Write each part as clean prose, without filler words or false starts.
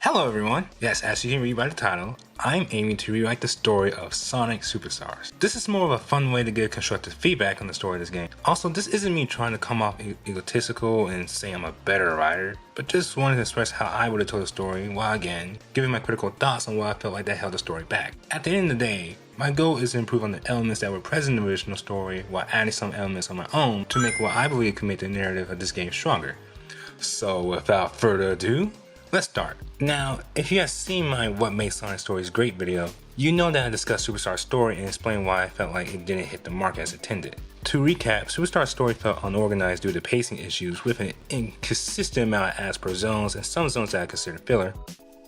Hello everyone! Yes, as you can read by the title, I'm aiming to rewrite the story of Sonic Superstars. This is more of a fun way to get constructive feedback on the story of this game. Also, this isn't me trying to come off egotistical and say I'm a better writer, but just wanted to express how I would have told the story while again, giving my critical thoughts on what I felt like that held the story back. At the end of the day, my goal is to improve on the elements that were present in the original story while adding some elements on my own to make what I believe can make the narrative of this game stronger. So without further ado, let's start. Now, if you have seen my What Makes Sonic Stories Great video, you know that I discussed Superstar's story and explained why I felt like it didn't hit the mark as intended. To recap, Superstar's story felt unorganized due to pacing issues with an inconsistent amount of adds per zones and some zones that I consider filler.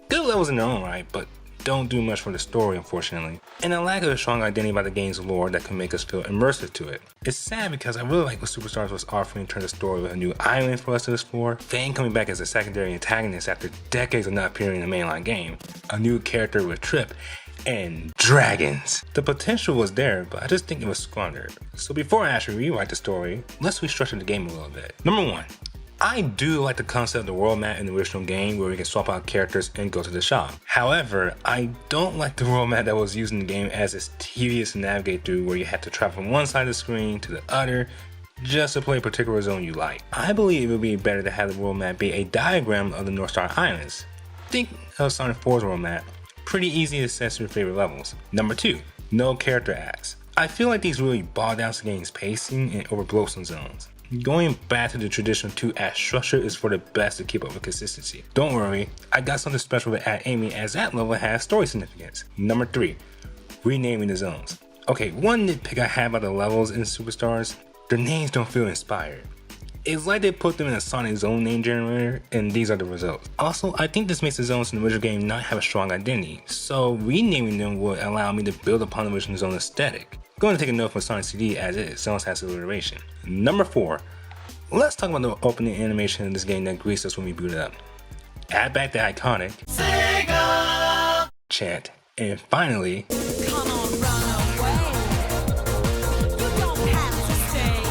Good levels in their own right, but don't do much for the story unfortunately, and a lack of a strong identity by the game's lore that can make us feel immersive to it. It's sad because I really like what Superstars was offering in terms of story with a new island for us to explore, Fang coming back as a secondary antagonist after decades of not appearing in the mainline game, a new character with Trip, and dragons. The potential was there, but I just think it was squandered. So before I actually rewrite the story, let's restructure the game a little bit. Number 1. I do like the concept of the world map in the original game where we can swap out characters and go to the shop. However, I don't like the world map that was used in the game as it's tedious to navigate through where you have to travel from one side of the screen to the other just to play a particular zone you like. I believe it would be better to have the world map be a diagram of the Northstar Islands. Think of Sonic 4's world map. Pretty easy to assess your favorite levels. Number 2, no character acts. I feel like these really bog down the game's pacing and overblow some zones. Going back to the traditional 2-act structure is for the best to keep up with consistency. Don't worry, I got something special to add Amy as that level has story significance. Number 3, renaming the zones. Okay, one nitpick I have about the levels in Superstars, their names don't feel inspired. It's like they put them in a Sonic zone name generator and these are the results. Also, I think this makes the zones in the original game not have a strong identity, so renaming them would allow me to build upon the original zone aesthetic. Going to take a note from Sonic CD as it zones has alliteration. Number 4, let's talk about the opening animation in this game that greets us when we boot it up. Add back the iconic Sega chant, and finally, come on, run away. You don't have to stay.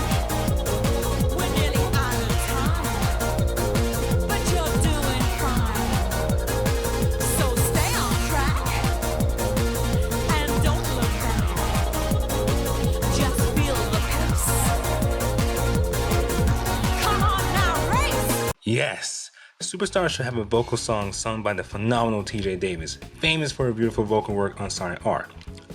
We're nearly out of time, but you're doing fine. So stay on track and don't look back. Just feel the pace. Come on now, race! Yes! Superstars should have a vocal song sung by the phenomenal TJ Davis, famous for her beautiful vocal work on Sonic Art.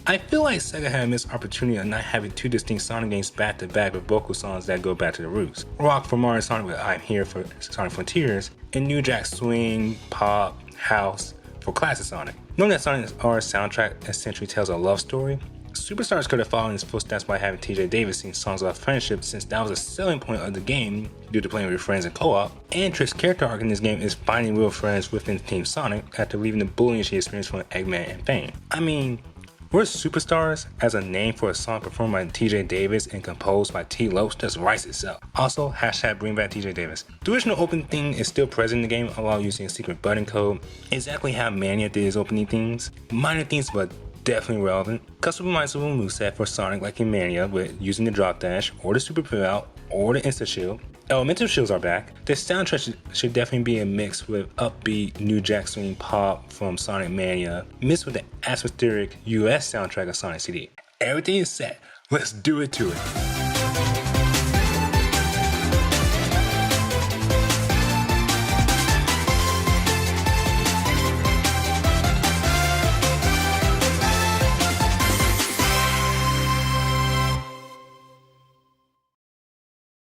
I feel like Sega had a missed opportunity of not having two distinct Sonic games back to back with vocal songs that go back to the roots. Rock for Mario Sonic with I'm Here for Sonic Frontiers, and New Jack Swing, Pop, House for Classic Sonic. Knowing that Sonic Art's soundtrack essentially tells a love story, Superstars could have followed in his footsteps by having TJ Davis sing songs about friendship since that was a selling point of the game due to playing with your friends in co-op, and Trick's character arc in this game is finding real friends within Team Sonic after leaving the bullying she experienced from Eggman and Fang. I mean, where's Superstars as a name for a song performed by TJ Davis and composed by T. Lopes just writes itself. Also, hashtag bring back TJ Davis. The original opening theme is still present in the game while using a secret button code, exactly how Mania did his opening themes. Minor themes but definitely relevant. Customizable moveset for Sonic like in Mania with using the drop dash or the super pivot out or the insta shield. Elemental shields are back. The soundtrack should definitely be a mix with upbeat New Jack Swing pop from Sonic Mania mixed with the atmospheric US soundtrack of Sonic CD. Everything is set. Let's do it to it.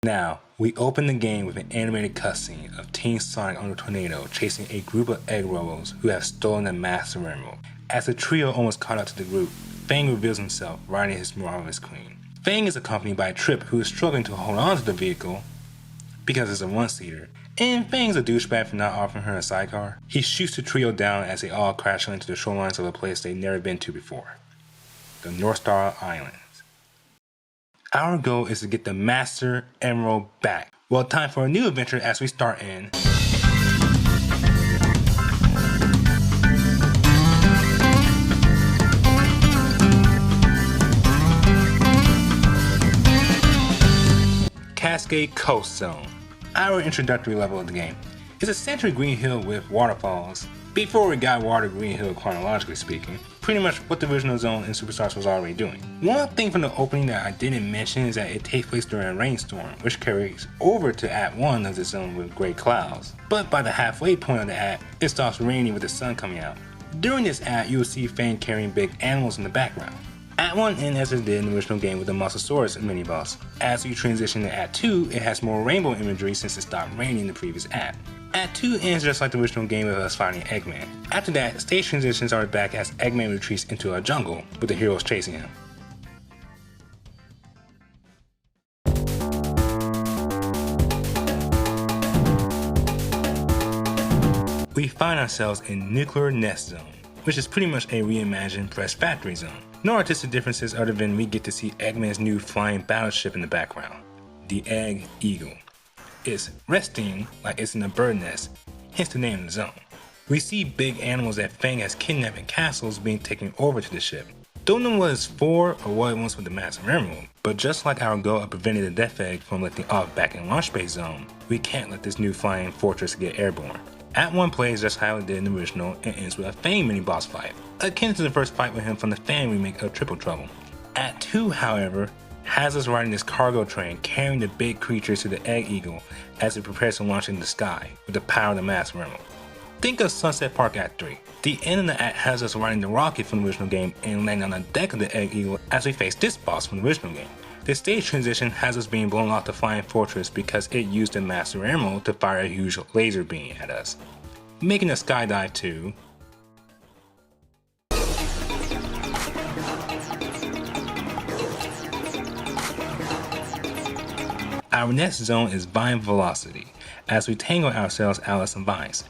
Now, we open the game with an animated cutscene of Team Sonic on a tornado chasing a group of egg robots who have stolen the Master Emerald. As the trio almost caught up to the group, Fang reveals himself riding his marvelous queen. Fang is accompanied by Trip, who is struggling to hold on to the vehicle because it's a one-seater, and Fang's a douchebag for not offering her a sidecar. He shoots the trio down as they all crash into the shorelines of a place they've never been to before, the Northstar Island. Our goal is to get the Master Emerald back. Well, time for a new adventure as we start in Cascade Coast Zone, our introductory level of the game. It's essentially Green Hill with waterfalls. Before we got Water Green Hill chronologically speaking, pretty much what the original zone in Superstars was already doing. One thing from the opening that I didn't mention is that it takes place during a rainstorm, which carries over to Act 1 of the zone with gray clouds. But by the halfway point of the act, it stops raining with the sun coming out. During this act, you will see Fang carrying big animals in the background. Act 1 ends as it did in the original game with the Mosasaurus mini-boss. As you transition to Act 2, it has more rainbow imagery since it stopped raining in the previous act. Act 2 ends just like the original game with us fighting Eggman. After that, stage transitions are back as Eggman retreats into a jungle with the heroes chasing him. We find ourselves in Nuclear Nest Zone, which is pretty much a reimagined Press Factory Zone. No artistic differences other than we get to see Eggman's new flying battleship in the background, the Egg Eagle. It's resting like it's in a bird nest, hence the name of the zone. We see big animals that Fang has kidnapped in castles being taken over to the ship. Don't know what it's for or what it wants with the Massive Emerald, but just like our goal of preventing the Death Egg from lifting off back in Launch Space Zone, we can't let this new flying fortress get airborne. Act 1 plays just how it did in the original and ends with a Fang mini-boss fight, akin to the first fight with him from the Fang remake of Triple Trouble. Act 2, however, has us riding this cargo train carrying the big creatures to the Egg Eagle as it prepares to launch in the sky with the power of the Massive Emerald. Think of Sunset Park Act 3. The end of the act has us riding the rocket from the original game and landing on the deck of the Egg Eagle as we face this boss from the original game. The stage transition has us being blown off the flying fortress because it used the Massive Emerald to fire a huge laser beam at us, making a skydive to our next zone is Vine Velocity, as we tangle ourselves out of some vines.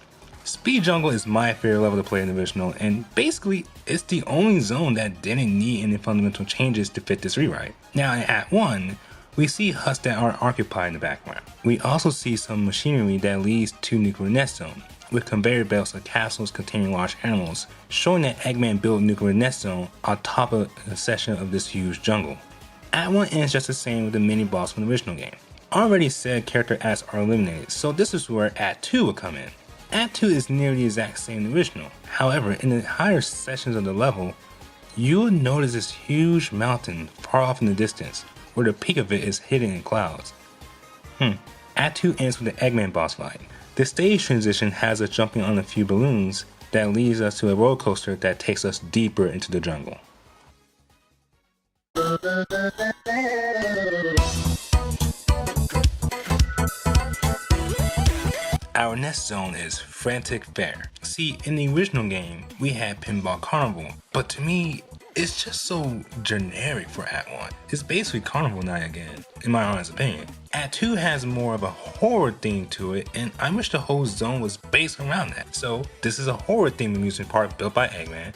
Speed Jungle is my favorite level to play in the original, and basically it's the only zone that didn't need any fundamental changes to fit this rewrite. Now in Act 1, we see huts that are occupied in the background. We also see some machinery that leads to Nuclear Nest Zone, with conveyor belts of castles containing large animals, showing that Eggman built Nuclear Nest Zone on top of a section of this huge jungle. Act 1 ends just the same with the mini-boss from the original game. Already said character acts are eliminated, so this is where Act 2 will come in. Act 2 is nearly the exact same as the original. However, in the higher sections of the level, you'll notice this huge mountain far off in the distance, where the peak of it is hidden in clouds. Act 2 ends with the Eggman boss fight. The stage transition has us jumping on a few balloons that leads us to a roller coaster that takes us deeper into the jungle. Our next zone is Frantic Fair. See, in the original game, we had Pinball Carnival, but to me, it's just so generic for Act 1. It's basically Carnival Night again, in my honest opinion. Act 2 has more of a horror theme to it, and I wish the whole zone was based around that. So, this is a horror themed amusement park built by Eggman,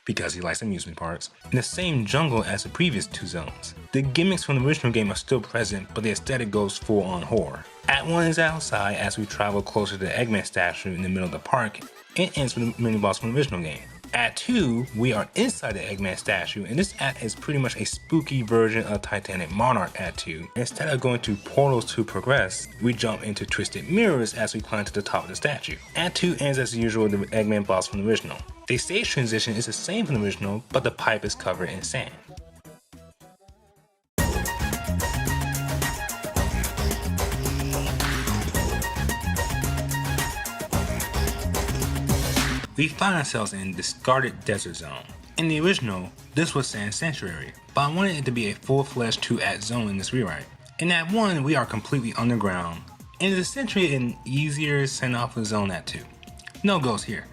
because he likes amusement parks, in the same jungle as the previous two zones. The gimmicks from the original game are still present, but the aesthetic goes full on horror. Act 1 is outside as we travel closer to the Eggman statue in the middle of the park, and ends with the mini-boss from the original game. Act 2, we are inside the Eggman statue, and this act is pretty much a spooky version of Titanic Monarch Act 2. Instead of going to portals to progress, we jump into twisted mirrors as we climb to the top of the statue. Act 2 ends as usual with the Eggman boss from the original. The stage transition is the same from the original, but the pipe is covered in sand. We find ourselves in Discarded Desert Zone. In the original, this was Sand Sanctuary, but I wanted it to be a full-fledged 2-act zone in this rewrite. In Act 1, we are completely underground, and it's essentially an easier send-off of Zone Act 2. No ghosts here.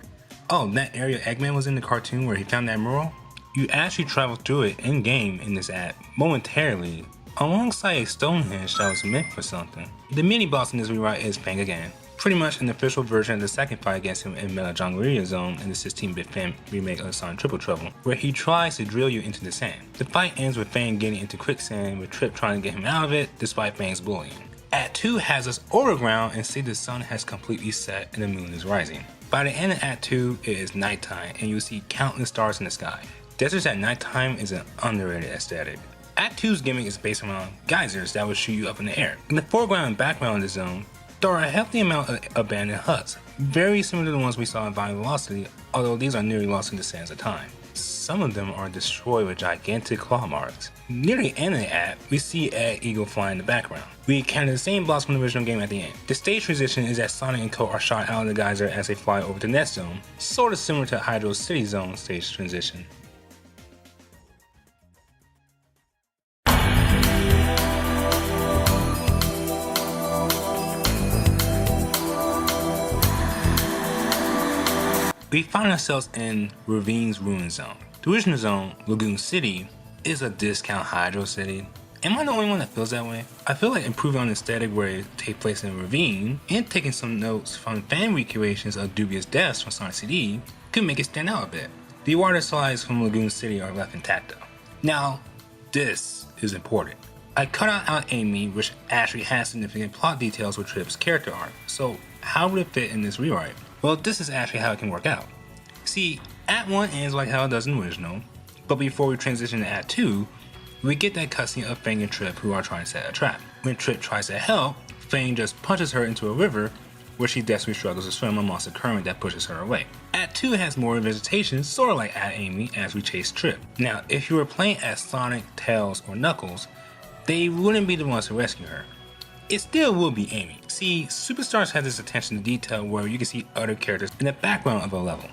Oh, that area Eggman was in the cartoon where he found that mural? You actually travel through it in-game in this act, momentarily, alongside a Stonehenge that was meant for something. The mini-boss in this rewrite is Fang again. Pretty much an official version of the second fight against him in Metal Jungleria Zone in the 16-bit Fang remake of Sonic Triple Trouble, where he tries to drill you into the sand. The fight ends with Fang getting into quicksand, with Trip trying to get him out of it despite Fang's bullying. Act 2 has us overground and see the sun has completely set and the moon is rising. By the end of Act 2, it is nighttime and you see countless stars in the sky. Deserts at nighttime is an underrated aesthetic. Act 2's gimmick is based around geysers that will shoot you up in the air. In the foreground and background of the zone, There are a healthy amount of abandoned huts, very similar to the ones we saw in Volume Velocity, although these are nearly lost in the sands of time. Some of them are destroyed with gigantic claw marks. Near the end of the app, we see Egg Eagle fly in the background. We encounter the same boss from the original game at the end. The stage transition is that Sonic and Co are shot out of the geyser as they fly over the Nest Zone, sort of similar to Hydro's City Zone stage transition. We find ourselves in Ravine's Ruin Zone. The original zone, Lagoon City, is a discount Hydro City. Am I the only one that feels that way? I feel like improving on the aesthetic where it takes place in Ravine and taking some notes from fan recreations of Dubious Deaths from Sonic CD could make it stand out a bit. The water slides from Lagoon City are left intact though. Now, this is important. I cut out Amy, which actually has significant plot details with Trip's character arc, so how would it fit in this rewrite? Well, this is actually how it can work out. See, Act 1 ends like how it does in the original, but before we transition to Act 2, we get that cutscene of Fang and Trip who are trying to set a trap. When Trip tries to help, Fang just punches her into a river where she desperately struggles to swim amongst the current that pushes her away. Act 2 has more vegetation, sort of like Act Amy, as we chase Trip. Now, if you were playing as Sonic, Tails, or Knuckles, they wouldn't be the ones to rescue her. It still will be Amy. See, Superstars has this attention to detail where you can see other characters in the background of a level.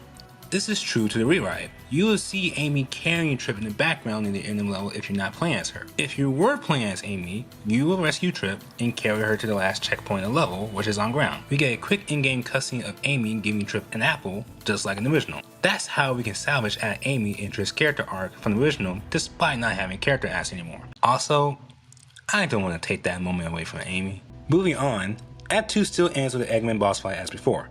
This is true to the rewrite. You will see Amy carrying Trip in the background near the end of the level if you're not playing as her. If you were playing as Amy, you will rescue Trip and carry her to the last checkpoint of the level, which is on ground. We get a quick in-game cutscene of Amy giving Trip an apple, just like in the original. That's how we can salvage at Amy and Trip's character arc from the original, despite not having character asks anymore. Also, I don't want to take that moment away from Amy. Moving on, Act 2 still ends with the Eggman boss fight as before.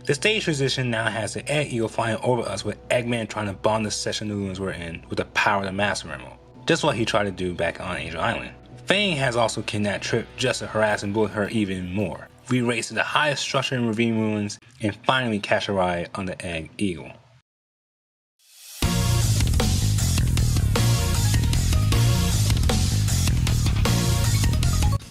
The stage transition now has the Egg Eagle flying over us with Eggman trying to bomb the section of ruins we're in with the power of the Master Emerald, just what he tried to do back on Angel Island. Fang has also kidnapped Trip just to harass and bully her even more. We race to the highest structure in Ravine Ruins and finally catch a ride on the Egg Eagle.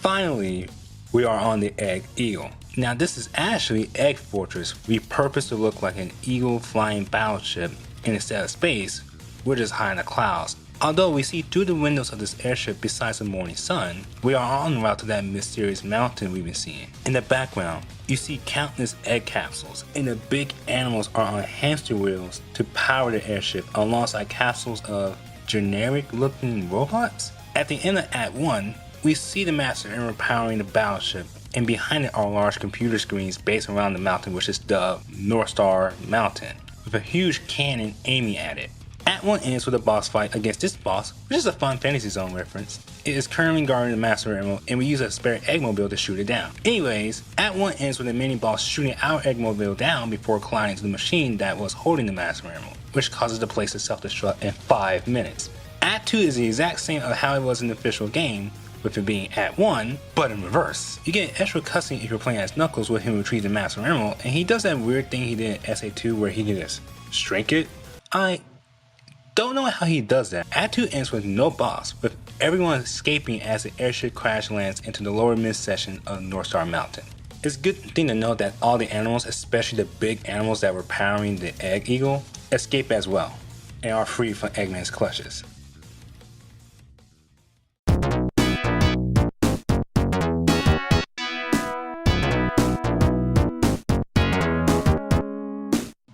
Finally, we are on the Egg Eagle. Now this is actually Egg Fortress repurposed to look like an eagle flying battleship, and instead of space, we're just high in the clouds. Although we see through the windows of this airship besides the morning sun, we are en route to that mysterious mountain we've been seeing. In the background, you see countless egg capsules, and the big animals are on hamster wheels to power the airship alongside capsules of generic looking robots. At the end of Act 1, we see the Master Emerald powering the battleship, and behind it are large computer screens based around the mountain, which is dubbed Northstar Mountain, with a huge cannon aiming at it. Act 1 ends with a boss fight against this boss, which is a fun Fantasy Zone reference. It is currently guarding the Master Emerald, and we use a spare Eggmobile to shoot it down. Anyways, Act 1 ends with a mini boss shooting our Eggmobile down before colliding into the machine that was holding the Master Emerald, which causes the place to self-destruct in 5 minutes. Act 2 is the exact same of how it was in the official game, with it being Act 1, but in reverse. You get an extra cutscene if you're playing as Knuckles with him retrieving the Master Emerald, and he does that weird thing he did in SA2 where he can just shrink it. I don't know how he does that. Act 2 ends with no boss, with everyone escaping as the airship crash lands into the lower mid section of Northstar Mountain. It's a good thing to note that all the animals, especially the big animals that were powering the Egg Eagle, escape as well, and are free from Eggman's clutches.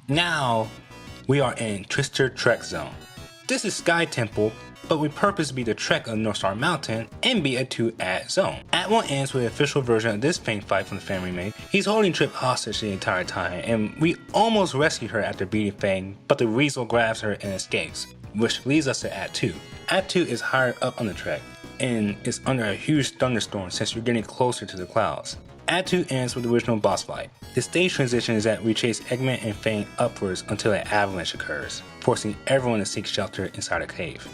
Now, we are in Twister Trek Zone. This is Sky Temple, but we purpose to be the trek of Northstar Mountain and be a 2-act zone. Act 1 ends with the official version of this Fang fight from the fan remake. He's holding Trip hostage the entire time, and we almost rescue her after beating Fang, but the Weasel grabs her and escapes, which leads us to Act 2. Act 2 is higher up on the trek, and is under a huge thunderstorm since you're getting closer to the clouds. Act 2 ends with the original boss fight. The stage transition is that we chase Eggman and Fang upwards until an avalanche occurs, forcing everyone to seek shelter inside a cave.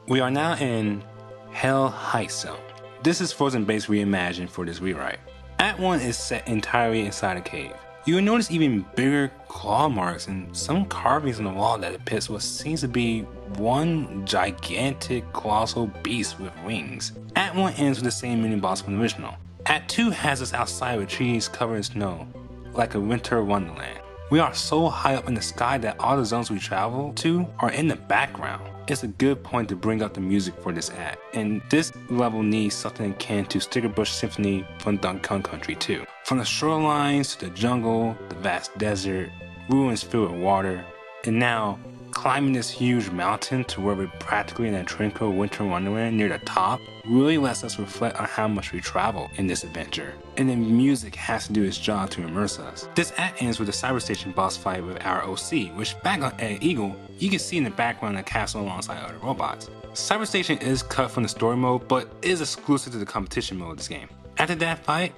We are now in Hell Heights Zone. This is Frozen Base reimagined for this rewrite. Act 1 is set entirely inside a cave. You will notice even bigger claw marks and some carvings on the wall that depicts what seems to be one gigantic colossal beast with wings. Act 1 ends with the same mini boss from the original. Act 2 has us outside with trees covered in snow, like a winter wonderland. We are so high up in the sky that all the zones we travel to are in the background. It's a good point to bring up the music for this act, and this level needs something akin to Stickerbush Symphony from Donkey Kong Country 2. From the shorelines to the jungle, the vast desert, ruins filled with water, and now climbing this huge mountain to where we're practically in a tranquil winter wonderland near the top really lets us reflect on how much we travel in this adventure. And then music has to do its job to immerse us. This act ends with a cyber station boss fight with our OC, which back on Ed Eagle, you can see in the background the castle alongside other robots. Cyber station is cut from the story mode, but is exclusive to the competition mode of this game. After that fight,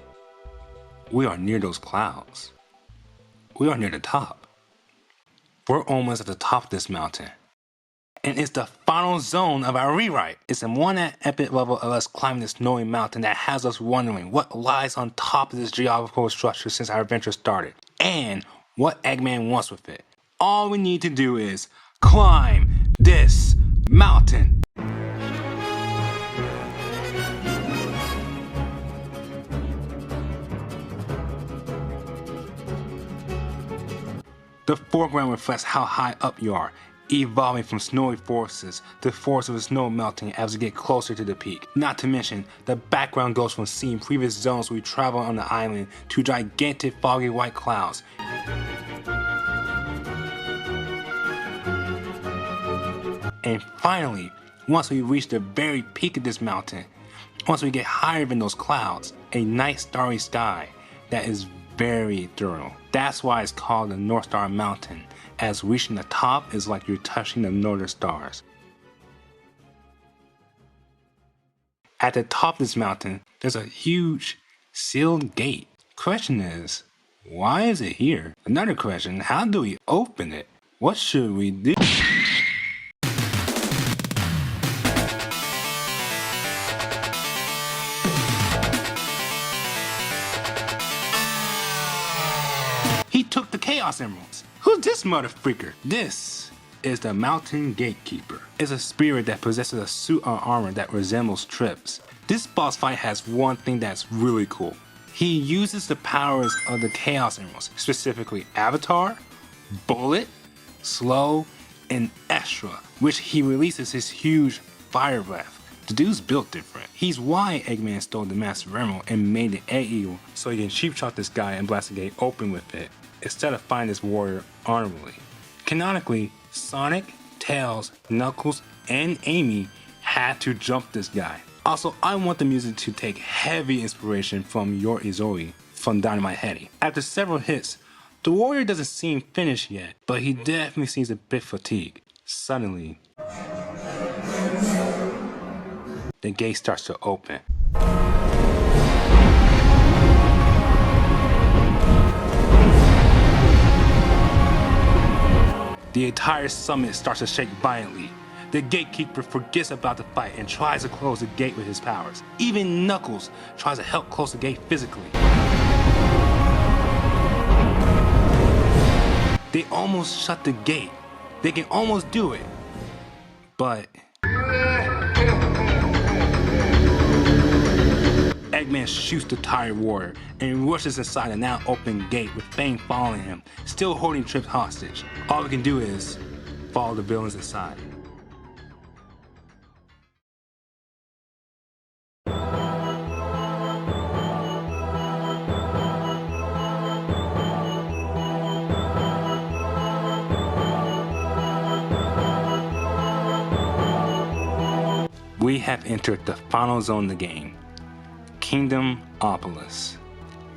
we are near those clouds. We are near the top. We're almost at the top of this mountain. And it's the final zone of our rewrite. It's a one epic level of us climbing this snowy mountain that has us wondering what lies on top of this geographical structure since our adventure started, and what Eggman wants with it. All we need to do is climb this mountain. The foreground reflects how high up you are, evolving from snowy forests to forests with snow melting as we get closer to the peak. Not to mention, the background goes from seeing previous zones we travel on the island to gigantic foggy white clouds. And finally, once we reach the very peak of this mountain, once we get higher than those clouds, a nice starry sky that is very thorough. That's why it's called the Northstar Mountain, as reaching the top is like you're touching the northern stars. At the top of this mountain, there's a huge sealed gate. Question is, why is it here? Another question, how do we open it? What should we do? He took the Chaos Emeralds. Who's this mother freaker? This is the Mountain Gatekeeper. It's a spirit that possesses a suit or armor that resembles Trip's. This boss fight has one thing that's really cool. He uses the powers of the Chaos Emeralds, specifically Avatar, Bullet, Slow, and Extra, which he releases his huge fire breath. The dude's built different. He's why Eggman stole the Master Emerald and made the Egg Eagle so he can cheap shot this guy and blast the gate open with it, instead of fighting this warrior honorably. Canonically, Sonic, Tails, Knuckles, and Amy had to jump this guy. Also, I want the music to take heavy inspiration from Your Izoi from Dynamite Headdy. After several hits, the warrior doesn't seem finished yet, but he definitely seems a bit fatigued. Suddenly, the gate starts to open. The entire summit starts to shake violently. The gatekeeper forgets about the fight and tries to close the gate with his powers. Even Knuckles tries to help close the gate physically. They almost shut the gate. They can almost do it. But Eggman shoots the tired warrior and rushes inside a now open gate with Fang following him, still holding Trip hostage. All we can do is follow the villains inside. We have entered the final zone of the game, Kingdomopolis.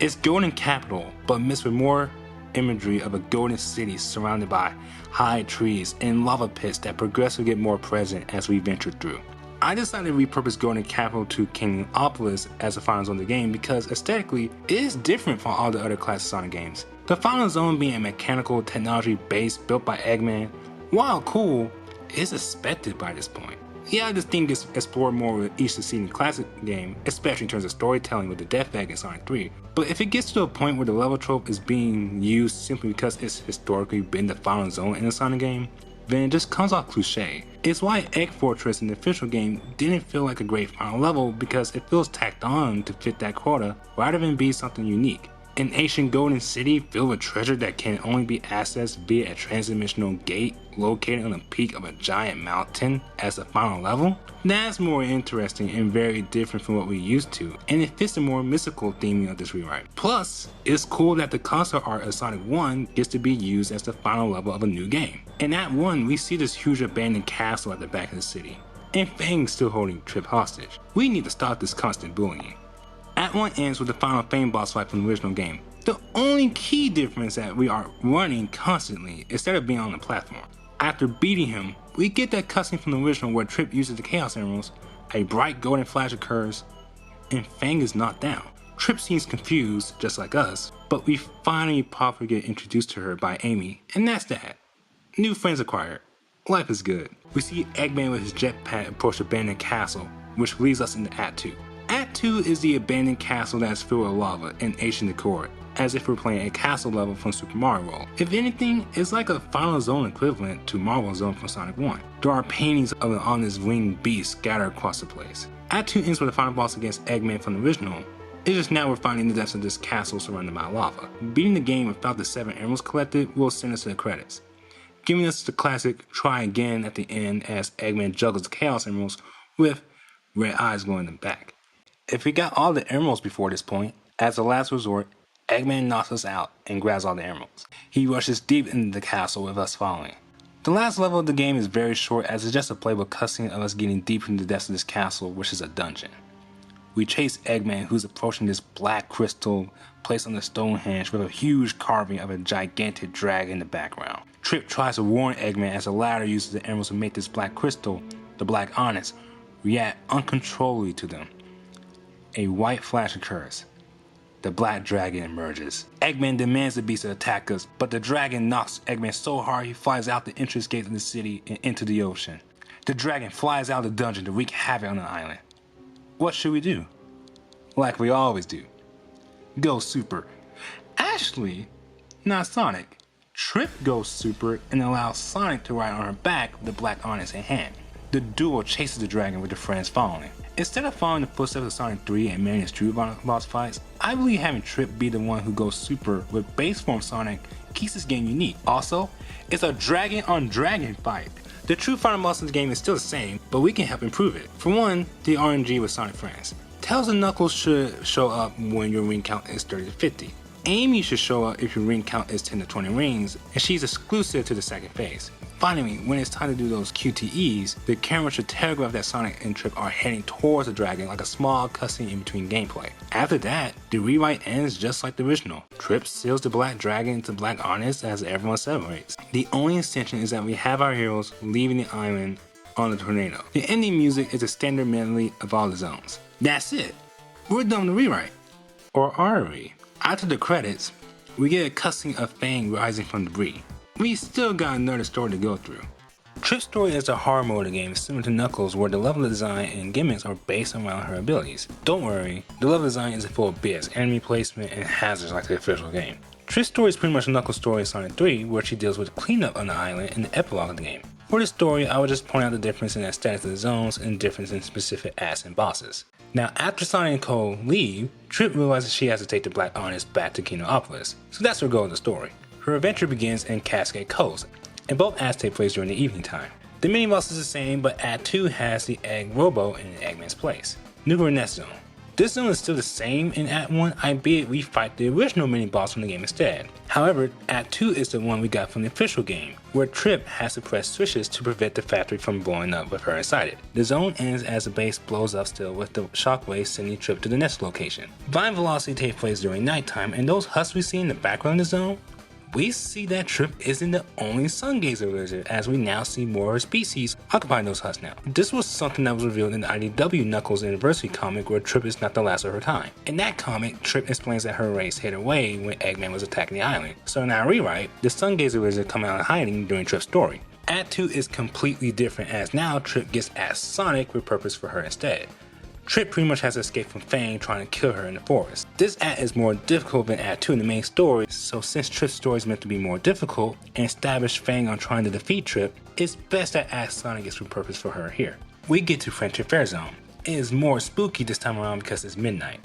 It's golden capital, but mixed with more imagery of a golden city surrounded by high trees and lava pits that progressively get more present as we venture through. I decided to repurpose golden capital to Kingdomopolis as the final zone of the game because aesthetically it is different from all the other classic Sonic games. The final zone being a mechanical technology base built by Eggman, while cool, is expected by this point. Yeah, this theme gets explored more with each succeeding classic game, especially in terms of storytelling with the death bag in Sonic 3, but if it gets to a point where the level trope is being used simply because it's historically been the final zone in a Sonic game, then it just comes off cliche. It's why Egg Fortress in the official game didn't feel like a great final level, because it feels tacked on to fit that quota rather than be something unique. An ancient golden city filled with treasure that can only be accessed via a transdimensional gate located on the peak of a giant mountain as the final level? That's more interesting and very different from what we used to, and it fits the more mystical theming of this rewrite. Plus, it's cool that the concept art of Sonic 1 gets to be used as the final level of a new game. In Act 1, we see this huge abandoned castle at the back of the city, and Fang's still holding Trip hostage. We need to stop this constant bullying. Act 1 ends with the final Fang boss fight from the original game. The only key difference is that we are running constantly instead of being on the platform. After beating him, we get that cutscene from the original where Trip uses the Chaos Emeralds, a bright golden flash occurs, and Fang is knocked down. Trip seems confused, just like us, but we finally properly get introduced to her by Amy, and that's that. New friends acquired. Life is good. We see Eggman with his jetpack approach the abandoned castle, which leads us into Act 2. Act 2 is the abandoned castle that is filled with lava and ancient decor, as if we're playing a castle level from Super Mario World. If anything, it's like a final zone equivalent to Marvel Zone from Sonic 1. There are paintings of an on this winged beast scattered across the place. Act 2 ends with the final boss against Eggman from the original. It's just now we're finding the depths of this castle surrounded by lava. Beating the game without the 7 emeralds collected will send us to the credits, giving us the classic try again at the end as Eggman juggles the Chaos Emeralds with red eyes glowing in the back. If we got all the emeralds before this point, as a last resort, Eggman knocks us out and grabs all the emeralds. He rushes deep into the castle with us following. The last level of the game is very short, as it's just a playable cutscene of us getting deep into the depths of this castle, which is a dungeon. We chase Eggman, who's approaching this black crystal placed on the Stonehenge with a huge carving of a gigantic dragon in the background. Trip tries to warn Eggman as the latter uses the emeralds to make this black crystal, the Black Onyx, react uncontrollably to them. A white flash occurs. The black dragon emerges. Eggman demands the beast to attack us, but the dragon knocks Eggman so hard he flies out the entrance gates of the city and into the ocean. The dragon flies out of the dungeon to wreak havoc on the island. What should we do? Like we always do. Go super. Actually, not Sonic. Trip goes super and allows Sonic to ride on her back with the Black Onyx in hand. The duo chases the dragon with their friends following. Instead of following the footsteps of Sonic 3 and Marion's true boss fights, I believe having Trip be the one who goes super with base form Sonic keeps this game unique. Also, it's a dragon on dragon fight. The true final boss in the game is still the same, but we can help improve it. For one, the RNG with Sonic Friends. Tails and Knuckles should show up when your ring count is 30 to 50. Amy should show up if your ring count is 10 to 20 rings, and she's exclusive to the second phase. Finally, when it's time to do those QTEs, the camera should telegraph that Sonic and Trip are heading towards the dragon like a small cutscene in between gameplay. After that, the rewrite ends just like the original. Trip seals the black dragon into Black Onyx as everyone celebrates. The only extension is that we have our heroes leaving the island on the tornado. The ending music is a standard medley of all the zones. That's it. We're done with the rewrite. Or are we? After the credits, we get a cutscene of Fang rising from debris. We still got another story to go through. Trip's story is a hard mode of game similar to Knuckles, where the level design and gimmicks are based around her abilities. Don't worry, the level design isn't full of BS, enemy placement, and hazards like the official game. Trip's story is pretty much Knuckles' story in Sonic 3, where she deals with cleanup on the island in the epilogue of the game. For this story, I would just point out the difference in aesthetics of the zones and difference in specific acts and bosses. Now, after Sonic and Cole leave, Trip realizes she has to take the Black Onyx back to Kingdomopolis, so that's her goal in the story. Her adventure begins in Cascade Coast, and both acts take place during the evening time. The mini-boss is the same, but Act 2 has the Egg Robo in Eggman's place. Nuclear Nest Zone. This zone is still the same in Act 1, albeit we fight the original mini-boss from the game instead. However, Act 2 is the one we got from the official game, where Trip has to press switches to prevent the factory from blowing up with her inside it. The zone ends as the base blows up still, with the shockwave sending Trip to the next location. Vine Velocity takes place during nighttime, and those husks we see in the background of the zone, we see that Trip isn't the only sun gazer lizard, as we now see more species occupying those husks now. This was something that was revealed in the IDW Knuckles Anniversary comic, where Trip is not the last of her kind. In that comic, Trip explains that her race hid away when Eggman was attacking the island. So in our rewrite, the sun gazer lizard come out of hiding during Trip's story. Act 2 is completely different, as now Trip gets asked Sonic repurposed for her instead. Trip pretty much has escaped from Fang trying to kill her in the forest. This act is more difficult than Act 2 in the main story, so since Trip's story is meant to be more difficult and establish Fang on trying to defeat Trip, it's best that Act Sonic gets repurposed for her here. We get to Friendship Fair Zone. It is more spooky this time around because it's midnight.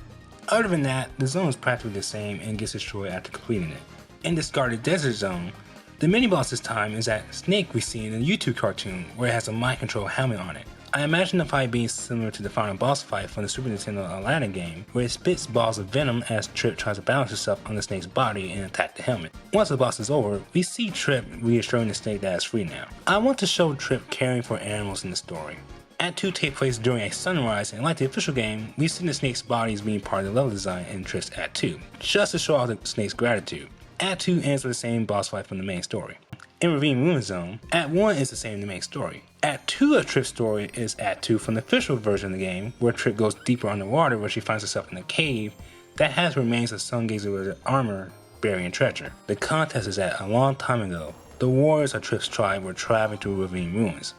Other than that, the zone is practically the same and gets destroyed after completing it. In Discarded Desert Zone, the mini-boss this time is that snake we see in the YouTube cartoon where it has a mind control helmet on it. I imagine the fight being similar to the final boss fight from the Super Nintendo Aladdin game, where it spits balls of venom as Trip tries to balance herself on the snake's body and attack the helmet. Once the boss is over, we see Trip reassuring the snake that it's free now. I want to show Trip caring for animals in the story. Act 2 takes place during a sunrise, and like the official game, we see the snake's body as being part of the level design in Trip's Act 2, just to show off the snake's gratitude. Act 2 ends with the same boss fight from the main story. In Ravine Ruin Zone, Act 1 is the same in the main story. Act 2 of Trip's story is Act 2 from the official version of the game, where Trip goes deeper underwater where she finds herself in a cave that has remains of Sungazer armor burying treasure. The context is that a long time ago, the warriors of Trip's tribe were traveling through Ravine Ruins,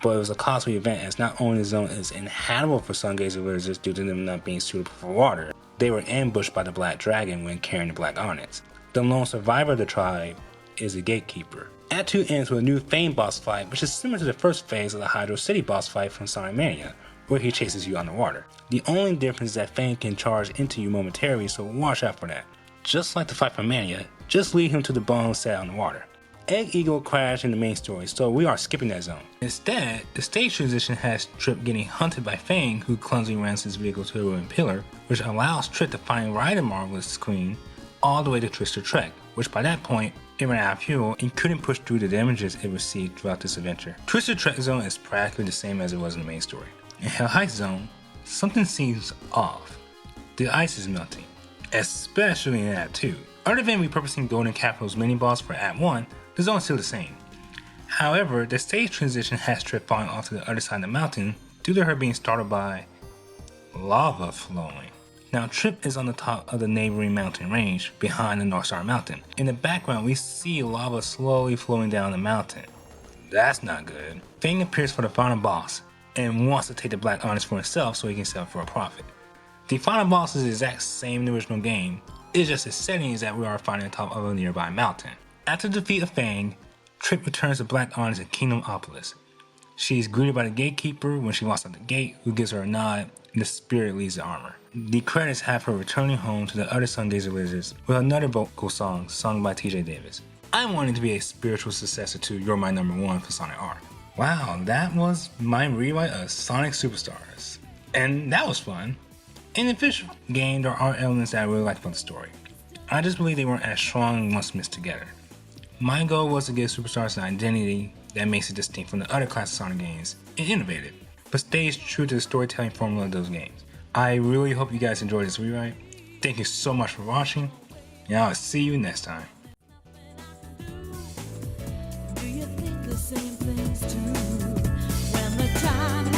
but it was a costly event as not only the zone is inhabitable for Sungazer lizards due to them not being suitable for water, they were ambushed by the Black Dragon when carrying the Black Onyx. The lone survivor of the tribe is the Gatekeeper. Act 2 ends with a new Fang boss fight, which is similar to the first phase of the Hydro City boss fight from Sonic Mania, where he chases you underwater. The only difference is that Fang can charge into you momentarily, so watch out for that. Just like the fight from Mania, just lead him to the bone set on the water. Egg Eagle crashed in the main story, so we are skipping that zone. Instead, the stage transition has Trip getting hunted by Fang, who clumsily rams his vehicle to a ruined pillar, which allows Trip to finally ride the Marvelous Queen all the way to Twister Trek, which by that point, it ran out of fuel and couldn't push through the damages it received throughout this adventure. Twister Trek Zone is practically the same as it was in the main story. In Hell Heist Zone, something seems off. The ice is melting, especially in Act 2. Other than repurposing Golden Capital's mini-boss for Act 1, the zone is still the same. However, the stage transition has Trip falling off to the other side of the mountain due to her being startled by lava flowing. Now Trip is on the top of the neighboring mountain range behind the Northstar mountain. In the background we see lava slowly flowing down the mountain. That's not good. Fang appears for the final boss and wants to take the Black Onyx for himself so he can sell it for a profit. The final boss is the exact same in the original game, it's just the setting is that we are fighting on top of a nearby mountain. After the defeat of Fang, Trip returns to Black Onyx in Kingdomopolis. She is greeted by the Gatekeeper when she walks out the gate, who gives her a nod, and the spirit leaves the armor. The credits have her returning home to the other Sungazer lizards with another vocal song sung by TJ Davis. I wanted to be a spiritual successor to You're My Number One for Sonic R. Wow, that was my rewrite of Sonic Superstars. And that was fun. In the official game, there are elements that I really liked about the story. I just believe they weren't as strong once mixed together. My goal was to give Superstars an identity that makes it distinct from the other classic Sonic games and innovative, but stays true to the storytelling formula of those games. I really hope you guys enjoyed this rewrite. Thank you so much for watching, and I'll see you next time. Do you think the same things too? When the time